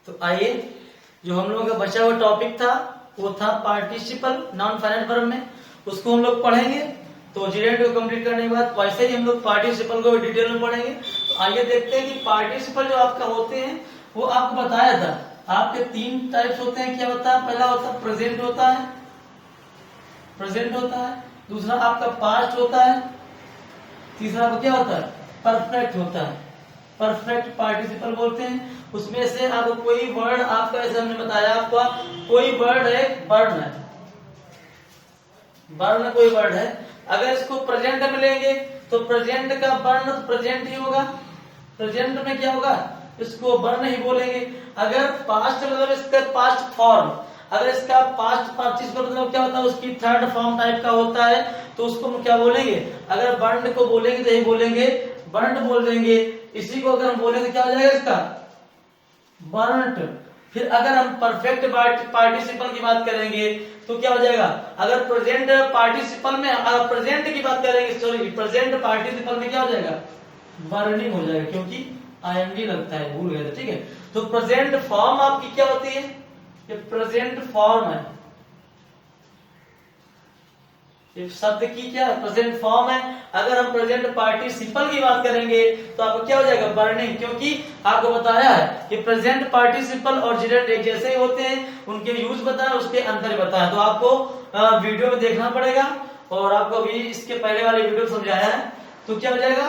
तो आइए, जो हम लोगों का बचा हुआ टॉपिक था वो था पार्टिसिपल नॉन फाइनाइट वर्ब में, उसको हम लोग पढ़ेंगे। तो जीरेंट को कंप्लीट करने के बाद वैसे ही हम लोग पार्टिसिपल को डिटेल में पढ़ेंगे। तो आइए देखते हैं कि पार्टिसिपल जो आपका होते हैं वो आपको बताया था, आपके 3 टाइप्स होते हैं। क्या होता है? पहला होता है प्रेजेंट होता है, प्रेजेंट होता है। दूसरा आपका पास्ट होता है। तीसरा आपका क्या होता है? परफेक्ट होता है, परफेक्ट पार्टिसिपल बोलते हैं। उसमें से आपको कोई वर्ड, आपका ऐसे हमने बताया आपको, कोई वर्ड है, बर्न है, बर्न कोई वर्ड है। अगर इसको प्रेजेंट में लेंगे तो प्रेजेंट का बर्न तो प्रेजेंट ही होगा, प्रेजेंट में क्या होगा? इसको बर्न ही बोलेंगे। अगर पास्ट मतलब इसका पास्ट फॉर्म, अगर इसका पास्ट पार्टिसिपल मतलब क्या होता है? उसकी थर्ड फॉर्म टाइप का होता है, तो उसको हम क्या बोलेंगे? अगर बर्न को बोलेंगे तो यही बोलेंगे, बर्न बोल देंगे। इसी को अगर हम बोलेंगे क्या हो जाएगा इसका? बर्नट। फिर अगर हम परफेक्ट पार्टिसिपल की बात करेंगे तो क्या हो जाएगा? अगर प्रेजेंट पार्टिसिपल में, अगर प्रेजेंट की बात करेंगे, सॉरी प्रेजेंट पार्टिसिपल में क्या हो जाएगा? बर्निंग हो जाएगा, क्योंकि आईएनजी लगता है, भूल गए थे। ठीक है, तो प्रेजेंट फॉर्म आपकी क्या होती है? ये प्रेजेंट फॉर्म है, शब्द की क्या प्रेजेंट फॉर्म है। अगर हम प्रेजेंट पार्टिसिपल की बात करेंगे तो आपको क्या हो जाएगा? बर्निंग, क्योंकि आपको बताया है कि प्रेजेंट पार्टिसिपल और जिरेंट एक जैसे ही होते हैं, उनके यूज बताया, उसके अंतर बताया। तो आपको वीडियो में देखना पड़ेगा, और आपको अभी इसके पहले वाले वीडियो समझाया है। तो क्या हो जाएगा?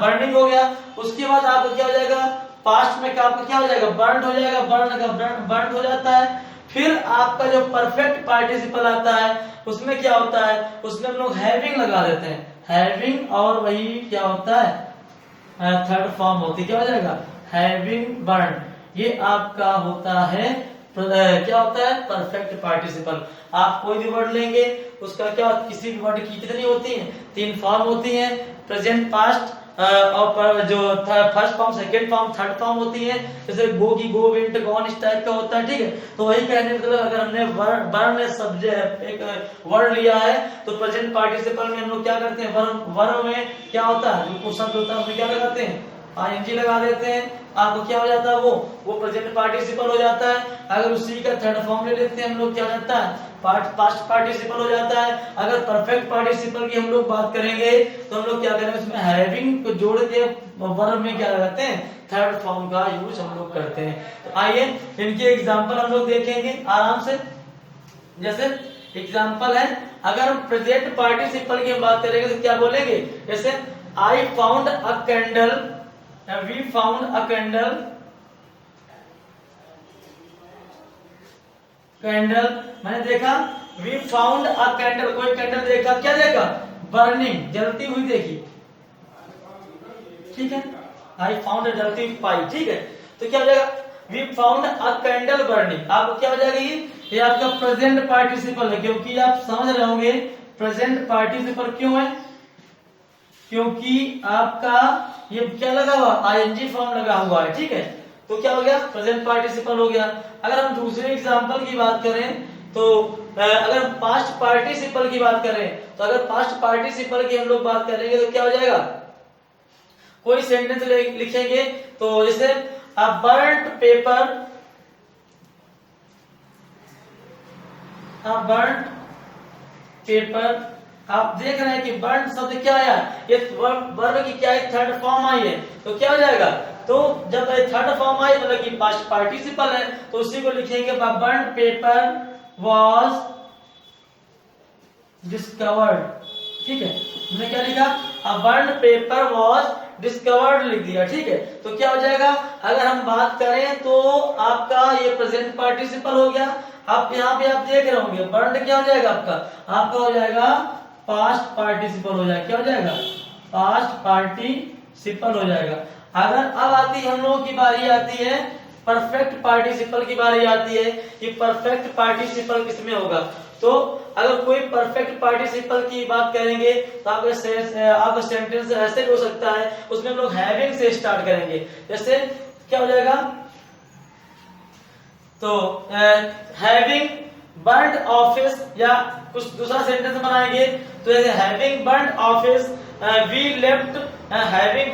बर्निंग हो गया। उसके बाद आपको क्या हो जाएगा? पास्ट में आपका क्या हो जाएगा? बर्न हो जाएगा, बर्न का बर्न हो जाता है। फिर आपका जो परफेक्ट पार्टिसिपल आता है उसमें क्या होता है? उसमें हम लोग हैविंग लगा देते हैं, हैविंग, और वही क्या होता है? थर्ड फॉर्म होती है, क्या हो जाएगा? Having burn. ये आपका होता है क्या होता है? Perfect participle. आप कोई भी वर्ड लेंगे, उसका क्या, किसी भी वर्ड की कितनी होती है? 3 फॉर्म होती है, प्रेजेंट, पास्ट और जो first form, second form, third form होती है। जैसे गो की गो, वेंट, गॉन, इस टाइप का होता है। ठीक है, तो वही कहने मतलब अगर हमने वर्न सब्जेक्ट एक वर्ड लिया है तो प्रेजेंट पार्टिसिपल में हम लोग क्या करते हैं? वर्न में क्या होता है? जो शब्द होता है उसमें क्या लगाते हैं? आईएनजी लगा देते हैं। आपको क्या हो जाता है? वो प्रेजेंट पार्टिसिपल हो जाता है। अगर उसी का थर्ड फॉर्म ले लेते हैं हम लोग, क्या हो जाता है? पास्ट पार्टिसिपल हो जाता है। अगर परफेक्ट पार्टिसिपल की हम लोग बात करेंगे तो हम लोग क्या करेंगे? उसमें हैविंग को जोड़ के वर्ब में क्या लगाते हैं? थर्ड फॉर्म का यूज हम लोग करते हैं। तो आइए इनके एग्जांपल हम लोग देखेंगे आराम से। जैसे एग्जांपल है, अगर हम प्रेजेंट पार्टिसिपल की बात करेंगे तो क्या बोलेंगे? जैसे I found a candle, we found a candle, candle मैंने देखा, वी फाउंड अ कैंडल, कोई कैंडल देखा, क्या देखा? बर्निंग, जलती हुई देखी। ठीक है, आई फाउंड अ जलती हुई पाई। ठीक है, तो क्या हो जाएगा? We found a candle burning. आपको क्या हो जाएगा? ये आपका प्रेजेंट पार्टिसिपल है, क्योंकि आप समझ रहे होंगे प्रेजेंट पार्टिसिपल क्यों है? क्योंकि आपका ये क्या लगा हुआ? आईएनजी फॉर्म लगा हुआ है। ठीक है, तो क्या हो गया? प्रेजेंट पार्टिसिपल हो गया। अगर हम दूसरे एग्जांपल की बात करें तो अगर पास्ट पार्टिसिपल की बात करें तो अगर पास्ट पार्टिसिपल की हम लोग बात करेंगे तो क्या हो जाएगा? कोई सेंटेंस लिखेंगे तो जैसे अ बर्न्ट पेपर, अ बर्न्ट पेपर। आप देख रहे हैं कि बर्न शब्द क्या आया? ये वर्ब की क्या है? थर्ड फॉर्म आई है। तो क्या हो जाएगा? तो जब थर्ड फॉर्म आई मतलब कि पास्ट पार्टिसिपल है, तो उसी को लिखेंगे बर्न पेपर वॉज डिस्कवर्ड। ठीक है, हमने क्या लिखा? A burn paper was discovered लिख दिया। ठीक है, तो क्या हो जाएगा? अगर हम बात करें तो आपका ये प्रेजेंट पार्टिसिपल हो गया। आप यहाँ पे आप देख रहे होंगे बर्न क्या हो जाएगा? आपका हो जाएगा पास्ट पार्टिसिपल हो जाएगा। क्या हो जाएगा? पास्ट पार्टिसिपल हो जाएगा। अगर अब आती हम लोगों की बारी आती है परफेक्ट पार्टिसिपल की बारी आती है कि परफेक्ट पार्टिसिपल किसमें होगा। तो अगर कोई परफेक्ट पार्टिसिपल की बात करेंगे तो आपका सेंटेंस ऐसे हो सकता है, उसमें हम लोग हैविंग से स्टार्ट करेंगे। जैसे क्या हो जाएगा? तो हैविंग बर्न्ड ऑफिस, या कुछ दूसरा सेंटेंस बनाएंगे तो जैसे having burned office we left, having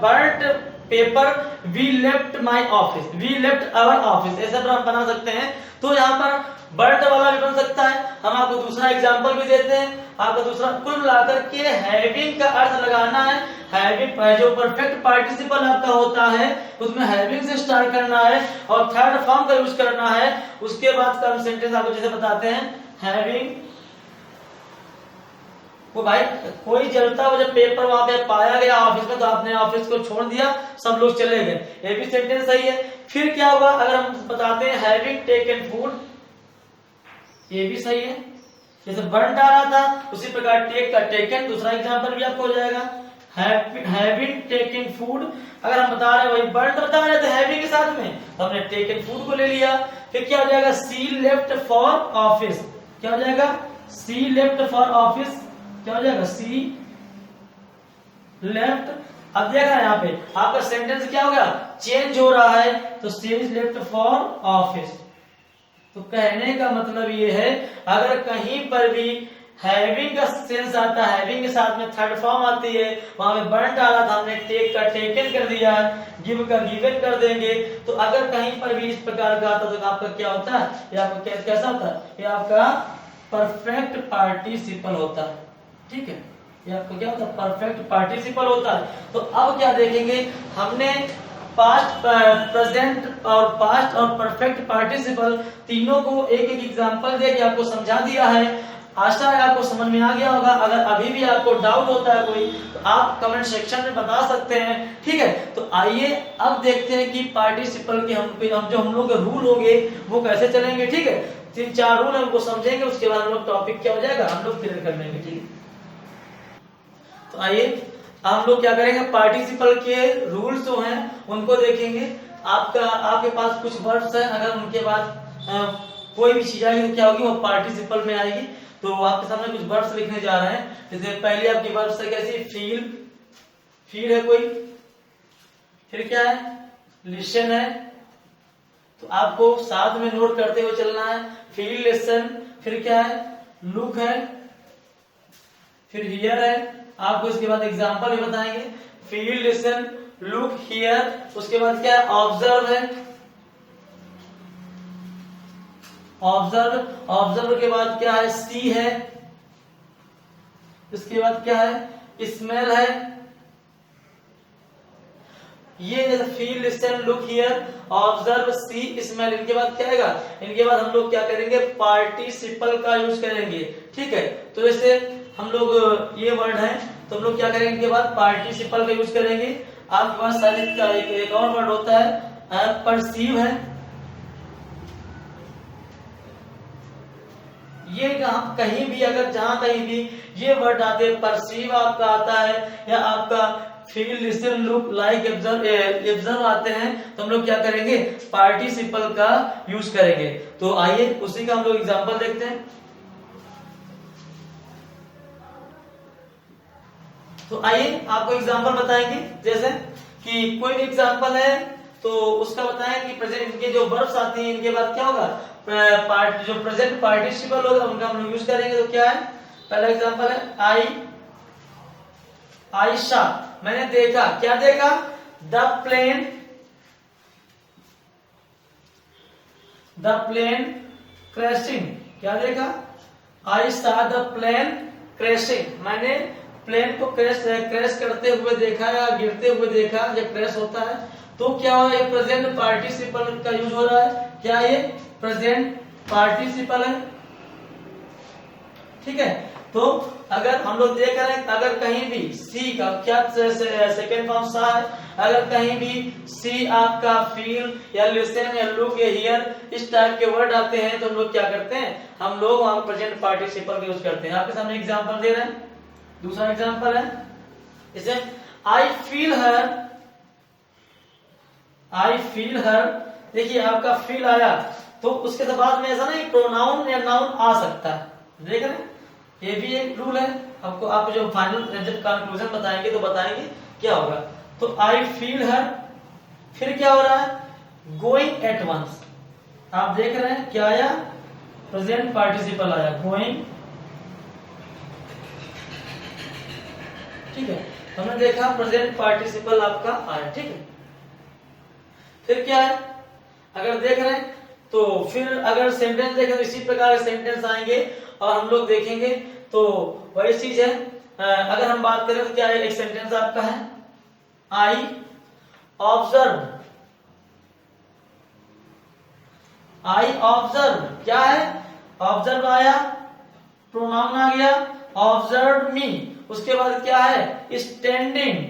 burned paper, we left my office, we left our office, ऐसा हम बना सकते हैं। तो यहाँ पर बर्ड वाला भी बन सकता है। हम आपको दूसरा एग्जांपल भी देते हैं। आपको दूसरा, कुल मिलाकर के हैविंग का अर्थ लगाना है। हैविंग जो परफेक्ट पार्टिसिपल आपका होता है उसमें हैविंग से स्टार्ट करना है और थर्ड फॉर्म का यूज करना है। उसके बाद का हम सेंटेंस आपको जैसे बताते हैं, हैविंग, वो भाई कोई जलता हुआ जब पेपर वहां पे पाया गया ऑफिस में तो आपने ऑफिस को छोड़ दिया, सब लोग चले गए, ये भी सेंटेंस सही है। फिर क्या हुआ, अगर हम बताते हैं हैविंग टेकन फूड, ये भी सही है। जैसे बर्न डाला था उसी प्रकार टेक का टेकन, दूसरा एग्जांपल भी आपको हो जाएगा। हैविंग टेकन फूड, अगर हम बता रहे हैं वही बर्न बता रहे थे हैविंग के साथ में, तो हमने टेकन फूड को ले लिया। फिर क्या हो जाएगा, सी लेफ्ट फॉर ऑफिस, क्या हो जाएगा, सी लेफ्ट फॉर ऑफिस, क्या हो जाएगा, सी लेफ्ट। अब देख रहे हैं यहाँ पे आपका सेंटेंस क्या हो गया, चेंज हो रहा है, तो सी इज लेफ्ट फॉर ऑफिस। तो कहने का मतलब ये है, अगर कहीं पर भी हैविंग का सेंस आता है, हैविंग के साथ में थर्ड फॉर्म आती है, वहां पे बर्न डाला था हमने, टेक का टेकन कर दिया, गिव का गिवन कर देंगे। तो अगर कहीं पर भी इस प्रकार का आता तो आपका क्या होता है, ये आपका कैसा होता है, ये आपका परफेक्ट पार्टिसिपल होता है। ठीक है, ये आपको क्या होता है, परफेक्ट पार्टिसिपल होता है। तो अब क्या देखेंगे, हमने पास्ट, प्रेजेंट और पास्ट और परफेक्ट पार्टिसिपल तीनों को एक एक एग्जांपल देके आपको समझा दिया है। आशा है आपको समझ में आ गया होगा। अगर अभी भी आपको डाउट होता है कोई, तो आप कमेंट सेक्शन में बता सकते हैं। ठीक है, तो आइए अब देखते हैं कि पार्टिसिपल के हम जो हम लोग के रूल होंगे वो कैसे चलेंगे। ठीक है, 3-4 रूल हमको समझेंगे, उसके बाद हम लोग टॉपिक क्या हो जाएगा हम लोग क्लियर कर लेंगे। ठीक है, तो आइए हम लोग क्या करेंगे, पार्टिसिपल के रूल्स जो हैं उनको देखेंगे। आपके पास कुछ वर्ड्स हैं, अगर उनके बाद कोई भी चीज आएगी तो क्या होगी, वो पार्टिसिपल में आएगी। तो आपके सामने कुछ वर्ड्स लिखने जा रहे हैं। जैसे पहले आपकी वर्ड्स है कैसी, फील, फील है कोई, फिर क्या है, लिसन है, तो आपको साथ में नोट करते हुए चलना है। फील, लिसन, फिर क्या है, लुक है, फिर हियर है। आपको इसके बाद एग्जांपल भी बताएंगे, फील, लिसन, लुक, हियर। उसके बाद क्या है, ऑब्जर्व है, ऑब्जर्व, ऑब्जर्व के बाद क्या है, सी है। इसके बाद क्या है, स्मेल है। ये जैसे feel, listen, look, hear, observe, see, smell, इनके बाद क्या आएगा, इनके बाद हम लोग क्या करेंगे, पार्टिसिपल का यूज करेंगे। ठीक है, तो जैसे हम लोग ये वर्ड है तो हम लोग क्या करेंगे, इनके बाद पार्टिसिपल का यूज करेंगे। आपके पास शायद का एक और वर्ड होता है, परसीव है। ये कहीं भी अगर जहां कहीं भी ये वर्ड आते हैं, परसीव आपका आता है या आपका feel, listen, look, like, observe आते हैं, तो हम लोग क्या करेंगे, पार्टिसिपल का यूज करेंगे। तो आइए उसी का हम लोग एग्जांपल देखते हैं। तो आइए आपको एग्जांपल बताएंगे, जैसे कि कोई भी एग्जांपल है तो उसका बताएं कि प्रेजेंट, इनके जो वर्ब्स आती हैं इनके बाद क्या होगा, जो प्रेजेंट पार्टिसिपल होगा उनका हम लोग यूज करेंगे। तो क्या है, पहला एग्जांपल है, आई शा, मैंने देखा, क्या देखा, द प्लेन क्रैशिंग, क्या देखा, आई सा द प्लेन क्रैशिंग, मैंने प्लेन को क्रैश करते हुए देखा या गिरते हुए देखा। जब क्रैश होता है तो क्या हो, ये प्रेजेंट पार्टिसिपल का यूज हो रहा है। क्या ये प्रेजेंट पार्टिसिपल है। ठीक है, तो अगर हम लोग देख रहे हैं, अगर कहीं भी सी का क्या सेकेंड फॉर्म सा है, अगर कहीं भी सी आपका फील या लिसन या लुक या हियर इस टाइप के वर्ड आते हैं तो हम लोग क्या करते हैं, हम लोग वहां प्रेजेंट पार्टिसिपल का यूज करते हैं। आपके सामने एग्जांपल दे रहे हैं। दूसरा एग्जांपल है, इसे आई फील हर, देखिए आपका फील आया तो उसके बाद में ऐसा नहीं प्रोनाउन या नाउन आ सकता है, देख रहे हैं, ये भी एक रूल है। आपको जो फाइनल जब कंक्लूजन बताएंगे तो बताएंगे क्या होगा। तो आई फील हर, फिर क्या हो रहा है, गोइंग एट वंस, आप देख रहे हैं क्या आया, प्रेजेंट पार्टिसिपल आया, गोइंग। ठीक है, हमने देखा प्रेजेंट पार्टिसिपल आपका आया। ठीक है, फिर क्या है, अगर देख रहे हैं तो फिर अगर सेंटेंस देखें तो इसी प्रकार के सेंटेंस आएंगे और हम लोग देखेंगे तो वही चीज है। अगर हम बात करें तो क्या है, एक सेंटेंस आपका है आई ऑब्जर्व, आई ऑब्जर्व क्या है, ऑब्जर्व आया, प्रोनाउन आ गया, ऑब्जर्व मी, उसके बाद क्या है स्टैंडिंग,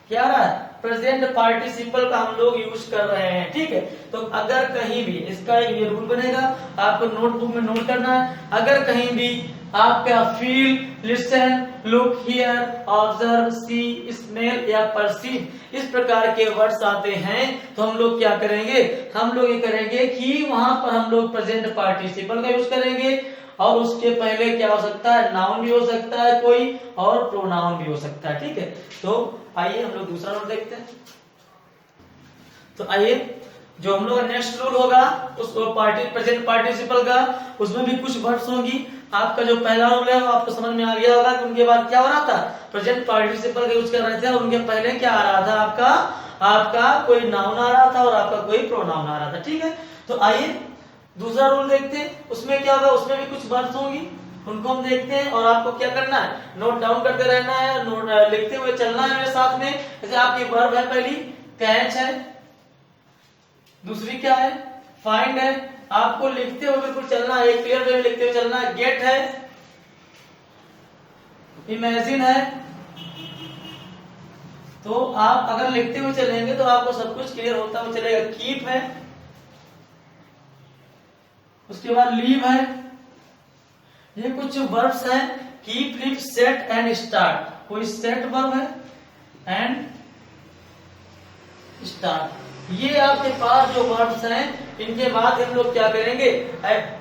क्या रहा है प्रेजेंट पार्टिसिपल का हम लोग यूज कर रहे हैं। ठीक है, तो अगर कहीं भी इसका एक ये रूल बनेगा, आपको नोटबुक में नोट करना है, अगर कहीं भी आपका feel, listen, look, hear, observe, see, smell या परसीव इस प्रकार के वर्ड्स आते हैं तो हम लोग क्या करेंगे, हम लोग ये करेंगे कि वहां पर हम लोग प्रेजेंट पार्टिसिपल का यूज करेंगे और उसके पहले क्या हो सकता है, नाउन भी हो सकता है कोई और प्रोनाउन भी हो सकता है। ठीक है, तो आइए हम लोग दूसरा रूल देखते हैं। तो आइए जो हम लोग नेक्स्ट रूल होगा उस प्रेजेंट पार्टिसिपल का, उसमें भी कुछ वर्ड्स होंगी। आपका जो पहला रूल है वो आपको समझ में आ गया होगा कि उनके बाद क्या हो रहा था, प्रेजेंट पार्टिसिपल का यूज कर रहे थे और उनके पहले क्या आ रहा था, आपका कोई नाउन आ रहा था और आपका कोई प्रोनाउन आ रहा था। ठीक है, तो आइए दूसरा रूल देखते हैं, उसमें क्या होगा, उसमें भी कुछ वर्ड्स होंगी, उनको हम देखते हैं और आपको क्या करना है, नोट डाउन करते रहना है, नोट लिखते हुए चलना है मेरे साथ में। जैसे आपकी वर्ब है, पहली कैच है, दूसरी क्या है फाइंड है, आपको लिखते हुए बिल्कुल चलना है, एक क्लियर वे में लिखते हुए चलना है। गेट है, इमेजिन है, तो आप अगर लिखते हुए चलेंगे तो आपको सब कुछ क्लियर होता हुआ चलेगा। कीप है, उसके बाद लीव है, ये कुछ वर्ब्स हैं, keep, leave, set and start, कोई सेट वर्ब है एंड स्टार्ट, ये आपके पास जो वर्ड्स हैं इनके बाद हम लोग क्या करेंगे,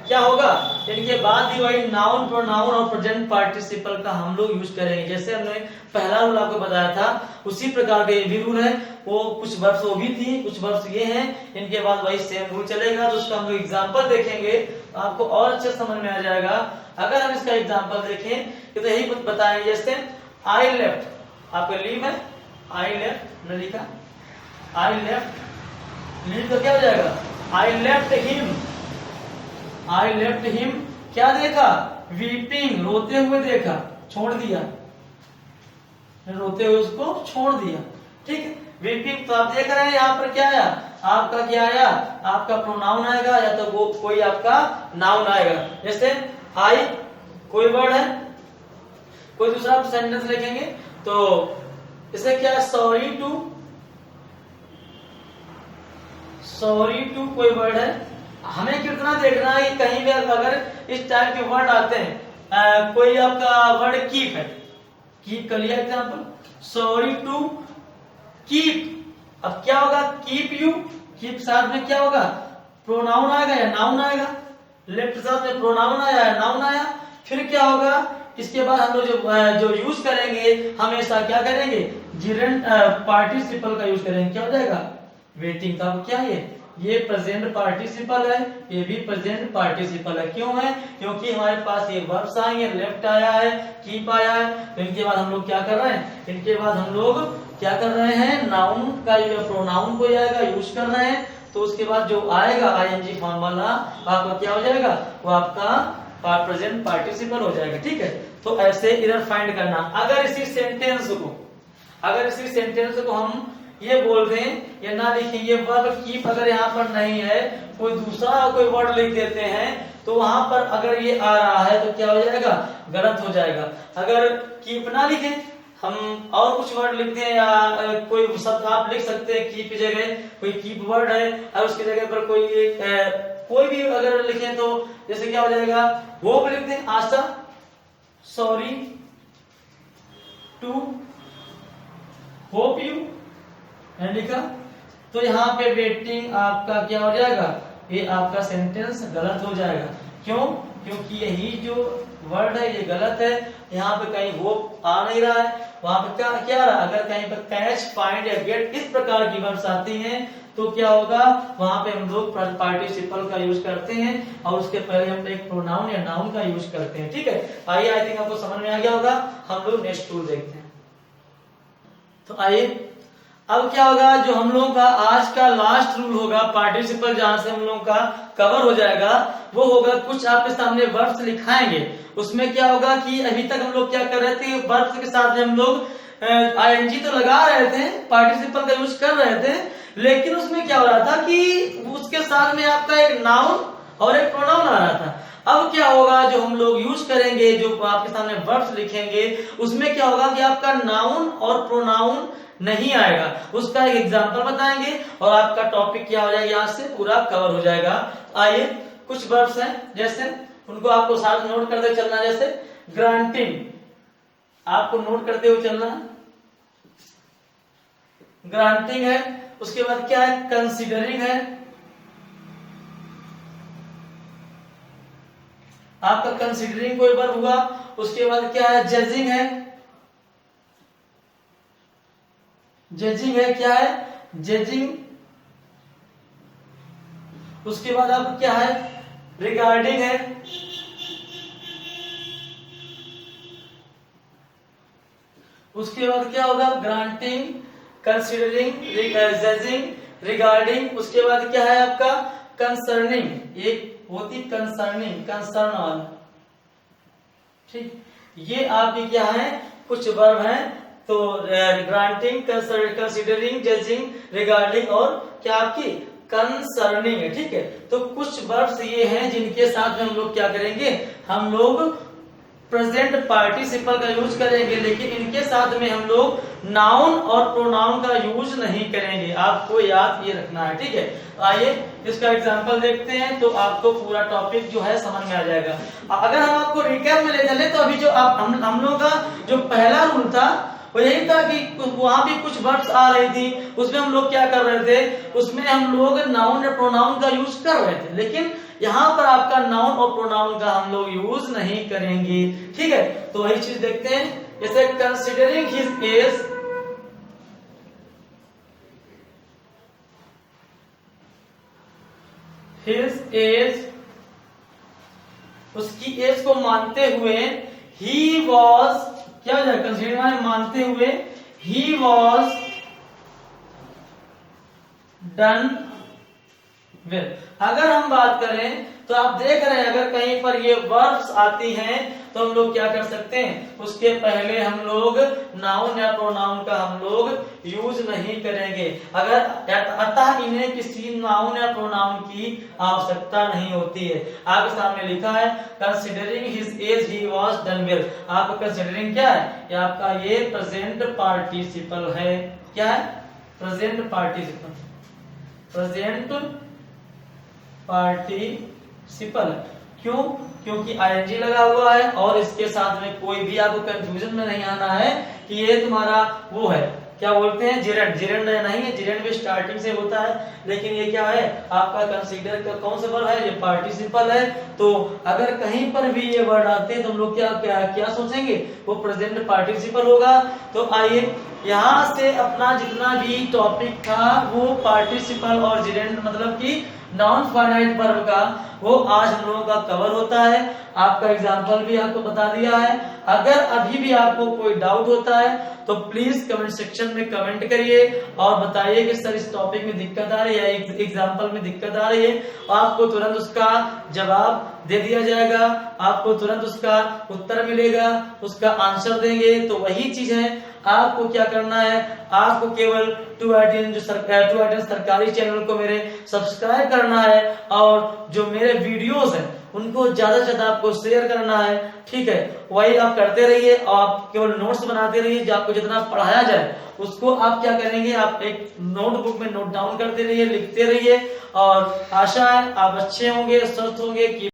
क्या होगा, इनके बाद ही वही नाउन, प्रोनाउन और प्रेजेंट पार्टिसिपल का हम लोग यूज करेंगे। जैसे हमने पहला रूल आपको बताया था उसी प्रकार का ये भी रूल है, वो कुछ वर्ड्स वो भी थी, कुछ वर्ड्स ये हैं, इनके बाद वही सेम रूल चलेगा। तो उसका हम लोग एग्जाम्पल देखेंगे तो आपको और अच्छे समझ में आ जाएगा। अगर हम इसका एग्जाम्पल देखें तो यही बताएंगे, जैसे आई लेफ्ट, आपका लीव है, आई लेफ्ट मैंने लिखा, आई लेफ्ट, लीव तो क्या हो जाएगा, I left him, I left him, क्या देखा, वीपिंग, रोते हुए देखा, छोड़ दिया, रोते हुए उसको छोड़ दिया। ठीक है, वीपिंग, तो आप देख रहे हैं यहाँ पर क्या आया, आपका क्या आया, आपका प्रोनाउन आएगा या तो वो कोई आपका नाउन आएगा। जैसे आई कोई वर्ड है, कोई दूसरा सेंटेंस लिखेंगे तो इसे क्या है, सॉरी टू, सॉरी टू कोई वर्ड है, हमें कितना देखना है कि कहीं भी अगर इस टाइप के वर्ड आते हैं, कोई आपका वर्ड कीप है, कीप कर लिया एग्जाम्पल, सॉरी टू कीप, अब क्या होगा, कीप यू, कीप साथ में क्या होगा, प्रोनाउन आएगा या नाउन आएगा, लेफ्ट साथ में प्रोनाउन आया या नाउन आया, फिर क्या होगा, इसके बाद हम लोग जो यूज करेंगे हमेशा क्या करेंगे, जिरेंट पार्टिसिपल का यूज करेंगे, क्या हो जाएगा, वेटिंग का, क्या है ये प्रेजेंट पार्टिसिपल है, ये भी प्रेजेंट पार्टिसिपल है। क्यों है, क्योंकि हमारे पास ये वर्ब्स आएंगे, लेफ्ट आया है, कीप आया है, तो इनके बाद हम लोग क्या कर रहे हैं, इनके बाद हम लोग क्या कर रहे हैं, नाउन का जो प्रोनाउन को आएगा यूज कर रहे हैं, तो उसके बाद जो आएगा आईएनजी फॉर्म वाला आपका क्या हो जाएगा, वो आपका प्रेजेंट पार्टिसिपल हो जाएगा। ठीक है, तो ऐसे इधर फाइंड करना। अगर इसी सेंटेंस को हम ये बोल दें या ना लिखें, ये वर्ब कीप अगर यहाँ पर नहीं है, कोई दूसरा कोई वर्ड लिख देते हैं तो वहां पर अगर ये आ रहा है तो क्या हो जाएगा, गलत हो जाएगा। अगर कीप ना लिखें, हम और कुछ वर्ड लिखते हैं या कोई शब्द आप लिख सकते हैं कीप की जगह, कोई कीप वर्ड है और उसकी जगह पर कोई भी अगर लिखें तो जैसे क्या हो जाएगा, वो भी लिखते हैं, आशा, सॉरी टू, होप यू लिखा, तो यहाँ पे वेटिंग आपका क्या हो जाएगा, ये आपका सेंटेंस गलत हो जाएगा। क्यों, क्योंकि यही जो वर्ड है ये गलत है, यहाँ पे कहीं वो आ नहीं रहा है, वहां पे क्या रहा, अगर कहीं पर कैच, फाइंड या गेट इस प्रकार की वर्ड्स आती हैं तो क्या होगा, वहां पे हम लोग पार्टिसिपल का यूज करते हैं और उसके पहले हम एक प्रोनाउन या नाउन का यूज करते हैं। ठीक है, आइए, आई थिंक आपको समझ में आ गया होगा। हम लोग नेक्स्ट टूल देखते हैं। तो आइए, अब क्या होगा, जो हम लोगों का आज का लास्ट रूल होगा पार्टिसिपल, जहां से हम लोगों का कवर हो जाएगा, वो होगा कुछ आपके सामने वर्ब्स लिखाएंगे। उसमें क्या होगा कि अभी तक हम लोग क्या कर रहे थे, वर्ब्स के साथ में हम लोग आईएनजी तो लगा रहे थे, पार्टिसिपल का यूज कर रहे थे, लेकिन उसमें क्या हो रहा था कि उसके साथ में आपका एक नाउन और एक प्रोनाउन आ रहा था। अब क्या होगा, जो हम लोग यूज करेंगे, जो आपके सामने वर्ब्स लिखेंगे, उसमें क्या होगा कि आपका नाउन और प्रोनाउन नहीं आएगा। उसका एक एग्जांपल बताएंगे और आपका टॉपिक क्या हो जाएगा, यहाँ से पूरा कवर हो जाएगा। आइए कुछ वर्ब्स हैं, जैसे उनको आपको साथ नोट करते चलना। जैसे ग्रांटिंग, आपको नोट करते हुए चलना है, ग्रांटिंग है। उसके बाद क्या है, कंसीडरिंग है, आपका कंसीडरिंग कोई वर्ब हुआ। उसके बाद क्या है, जजिंग है, जजिंग है, क्या है, जजिंग। उसके बाद अब क्या है, रिगार्डिंग है, उसके बाद क्या होगा, ग्रांटिंग, कंसीडरिंग, जजिंग, रिगार्डिंग। उसके बाद क्या है आपका, कंसर्निंग, एक होती कंसर्निंग, कंसर्न वाला, ठीक। ये आपके क्या है, कुछ वर्ब हैं। तो ग्रांटिंग, कंसीडरिंग, जजिंग, रिगार्डिंग और क्या आपकी कंसर्निंग है, ठीक है। तो कुछ वर्ब्स ये हैं जिनके साथ में हम लोग क्या करेंगे, हम लोग प्रेजेंट पार्टिसिपल का यूज करेंगे, लेकिन इनके साथ में हम लोग नाउन और प्रोनाउन का यूज नहीं करेंगे। आपको याद ये रखना है, ठीक है। आइए इसका एग्जांपल देखते हैं, तो आपको पूरा टॉपिक जो है समझ में आ जाएगा। अगर हम आपको रिकैप में ले चले, तो अभी जो हम लोगों का जो पहला रूल था वो यही था कि वहां भी कुछ वर्ड्स आ रही थी, उसमें हम लोग क्या कर रहे थे, उसमें हम लोग नाउन या प्रोनाउन का यूज कर रहे थे, लेकिन यहाँ पर आपका नाउन और प्रोनाउन का हम लोग यूज नहीं करेंगे, ठीक है। तो वही चीज देखते हैं, जैसे considering his as, his age, उसकी एज को मानते हुए, ही वॉज, क्या हो जाएगा, कंसीडर माने मानते हुए, ही वॉज डन वेल। अगर हम बात करें तो आप देख रहे हैं, अगर कहीं पर ये वर्ब्स आती हैं तो हम लोग क्या कर सकते हैं, उसके पहले हम लोग नाउन या प्रोनाउन का हम लोग यूज नहीं करेंगे। अगर अतः इन्हें किसी नाउन या प्रोनाउन की आवश्यकता नहीं होती है। आपके सामने लिखा है considering his age he was done well. आपका कंसिडरिंग क्या है, ये आपका ये प्रेजेंट पार्टिसिपल है। क्या है, प्रेजेंट पार्टिसिपल, प्रेजेंट पार्टिसिपल। क्यों, क्योंकि आईएनजी लगा हुआ है और इसके साथ में कोई भी आपको कंफ्यूजन में नहीं आना है कि ये तुम्हारा वो है, क्या बोलते हैं, जिरेंड। जिरेंड नहीं है, जिरेंड भी स्टार्टिंग से होता है, लेकिन ये क्या है आपका कंसीडर का कौन सा वर्ब है, ये पार्टिसिपल है। तो अगर कहीं पर भी ये वर्ड आते हैं तो हम लोग क्या क्या क्या सोचेंगे, वो प्रेजेंट पार्टिसिपल होगा। तो आइए यहाँ से अपना जितना भी टॉपिक था वो पार्टिसिपल और जिरेंड मतलब कि नॉन फाइनाइट वर्ब का, वो आज हम लोगों का कवर होता है। आपका एग्जाम्पल भी आपको बता दिया है। अगर अभी भी आपको कोई डाउट होता है तो प्लीज कमेंट सेक्शन में कमेंट करिए और बताइए कि सर इस टॉपिक में दिक्कत आ रही है, एग्जाम्पल में दिक्कत आ रही है, आपको तुरंत उसका जवाब दे दिया जाएगा, आपको तुरंत उसका उत्तर मिलेगा, उसका आंसर देंगे। तो वही चीज है, आपको क्या करना है, आपको केवल टू आइडियन सरकारी चैनल को मेरे सब्सक्राइब करना है और जो मेरे वीडियोस हैं उनको ज्यादा से ज्यादा आपको शेयर करना है, ठीक है। वही आप करते रहिए और आप केवल नोट्स बनाते रहिए, जो आपको जितना पढ़ाया जाए उसको आप क्या करेंगे, आप एक नोटबुक में नोट डाउन करते रहिए, लिखते रहिए और आशा है आप अच्छे होंगे, स्वस्थ होंगे।